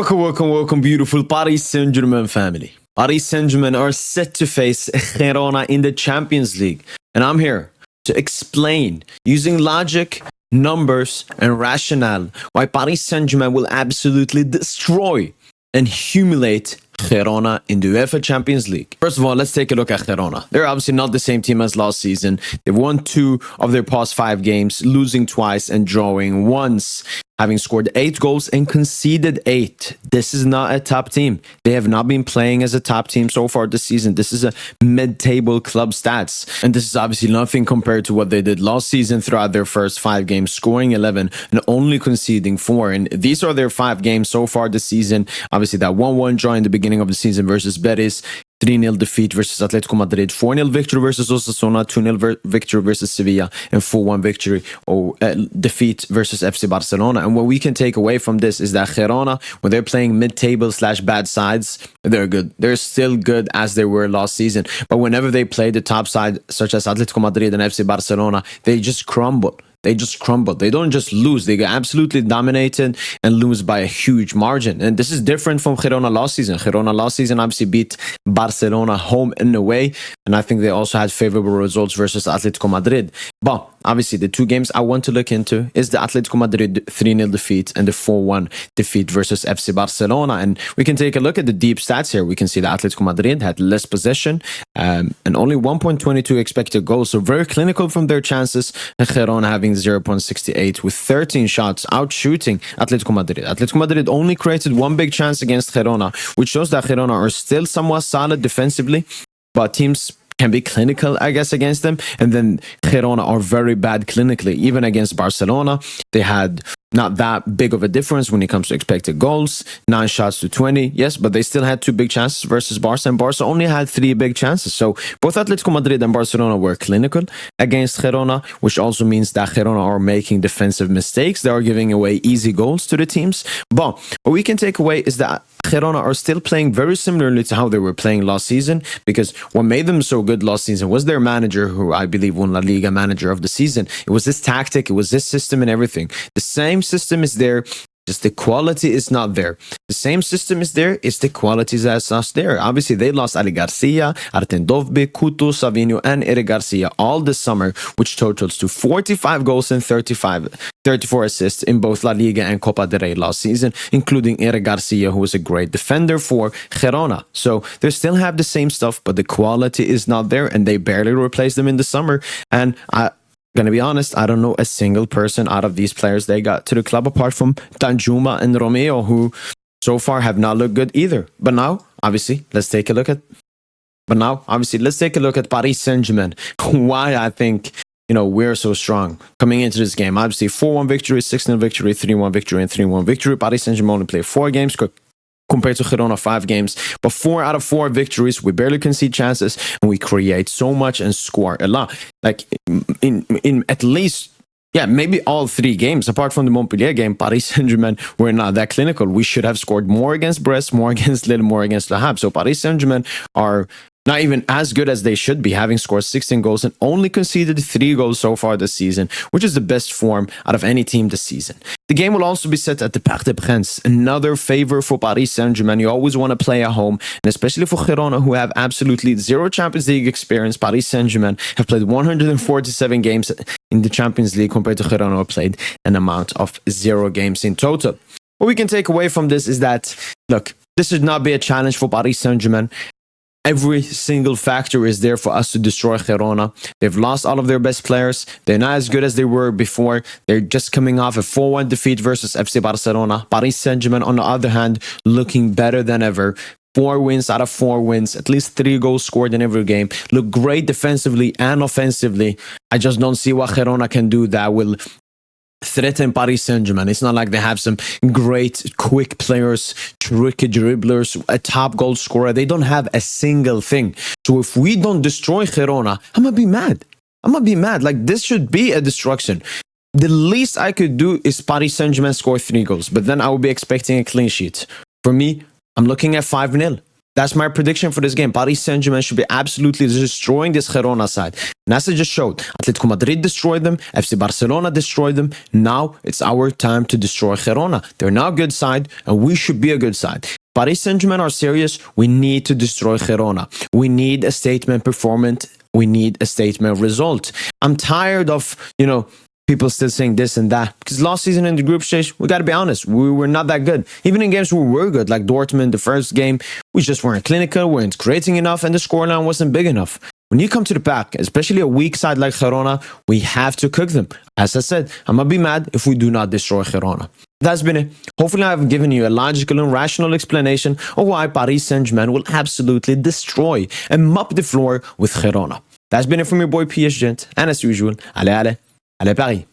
Welcome, beautiful Paris Saint Germain family. Paris Saint Germain are set to face Girona in the Champions League. And I'm here to explain, using logic, numbers, and rationale, why Paris Saint Germain will absolutely destroy and humiliate Girona in the UEFA Champions League. First of all, let's take a look at Girona. They're obviously not the same team as last season. They've won 2 of their past 5 games, losing twice and drawing once, having scored 8 goals and conceded 8. This is not a top team. They have not been playing as a top team so far this season. This is a mid-table club stats. And this is obviously nothing compared to what they did last season throughout their first 5 games, scoring 11 and only conceding 4. And these are their 5 games so far this season. Obviously, that 1-1 draw in the beginning of the season versus Betis, 3-0 defeat versus Atletico Madrid, 4-0 victory versus Osasuna, 2-0 victory versus Sevilla, and 4-1 victory or defeat versus FC Barcelona. And what we can take away from this is that Girona, when they're playing mid-table / bad sides, they're good. They're still good as they were last season. But whenever they play the top side, such as Atletico Madrid and FC Barcelona, they just crumble. They just crumble. They don't just lose. They get absolutely dominated and lose by a huge margin. And this is different from Girona last season. Girona last season obviously beat Barcelona home and away. And I think they also had favorable results versus Atletico Madrid. But obviously the 2 games I want to look into is the Atletico Madrid 3-0 defeat and the 4-1 defeat versus FC Barcelona. And we can take a look at the deep stats here. We can see that Atletico Madrid had less possession and only 1.22 expected goals. So very clinical from their chances. And Girona having 0.68 with 13 shots, out shooting Atletico Madrid. Atletico Madrid only created 1 big chance against Girona, which shows that Girona are still somewhat solid defensively, but teams can be clinical, I guess, against them. And then Girona are very bad clinically. Even against Barcelona, they had not that big of a difference when it comes to expected goals, 9 shots to 20, yes, but they still had 2 big chances versus Barca, and Barca only had 3 big chances. So both Atletico Madrid and Barcelona were clinical against Girona, which also means that Girona are making defensive mistakes. They are giving away easy goals to the teams. But what we can take away is that Girona are still playing very similarly to how they were playing last season, because what made them so good last season was their manager, who I believe won La Liga manager of the season. It was this tactic, it was this system and everything. The same system is there, just the quality is not there. The same system is there, it's the quality that's not there. Obviously, they lost Ali Garcia, Arten Dovbe, Couto, Savinho, and Eric Garcia all this summer, which totals to 45 goals and 34 assists in both La Liga and Copa del Rey last season, including Eric Garcia, who was a great defender for Girona. So they still have the same stuff, but the quality is not there, and they barely replaced them in the summer. And gonna be honest, I don't know a single person out of these players they got to the club apart from Danjuma and Romeo, who so far have not looked good either. But now, obviously, let's take a look at Paris Saint Germain. Why I think we're so strong coming into this game. Obviously, 4-1 victory, 6-0 victory, 3-1 victory, and 3-1 victory. Paris Saint Germain only played 4 games. Compared to Girona 5 games, but 4 out of 4 victories, we barely concede chances, and we create so much and score a lot. Like in at least, maybe all 3 games, apart from the Montpellier game, Paris Saint-Germain were not that clinical. We should have scored more against Brest, more against Lille, more against Le Havre. So Paris Saint-Germain are not even as good as they should be, having scored 16 goals and only conceded 3 goals so far this season, which is the best form out of any team this season. The game will also be set at the Parc des Princes, another favor for Paris Saint-Germain. You always want to play at home, and especially for Girona, who have absolutely 0 Champions League experience. Paris Saint-Germain have played 147 games in the Champions League compared to Girona, who played an amount of 0 games in total. What we can take away from this is that, look, this should not be a challenge for Paris Saint-Germain. Every single factor is there for us to destroy Girona. They've lost all of their best players. They're not as good as they were before. They're just coming off a 4-1 defeat versus FC Barcelona. Paris Saint-Germain, on the other hand, looking better than ever. 4 wins out of 4 wins, at least 3 goals scored in every game. Look great defensively and offensively. I just don't see what Girona can do that will threaten Paris Saint-Germain. It's not like they have some great quick players, tricky dribblers, a top goal scorer. They don't have a single thing. So if we don't destroy Girona, I'm gonna be mad. Like, this should be a destruction. The least I could do is Paris Saint-Germain score 3 goals, but then I will be expecting a clean sheet. For me, I'm looking at 5-0. That's my prediction for this game. Paris Saint Germain should be absolutely destroying this Girona side. And as I just showed, Atletico Madrid destroyed them, FC Barcelona destroyed them. Now it's our time to destroy Girona. They're now a good side, and we should be a good side. Paris Saint Germain are serious. We need to destroy Girona. We need a statement performance. We need a statement result. I'm tired of, people still saying this and that. Because last season in the group stage, we got to be honest, we were not that good. Even in games where we were good, like Dortmund, the first game, we just weren't clinical, we weren't creating enough, and the scoreline wasn't big enough. When you come to the pack, especially a weak side like Girona, we have to cook them. As I said, I'm going to be mad if we do not destroy Girona. That's been it. Hopefully I've given you a logical and rational explanation of why Paris Saint Germain will absolutely destroy and mop the floor with Girona. That's been it from your boy PSG, and as usual, allez Paris.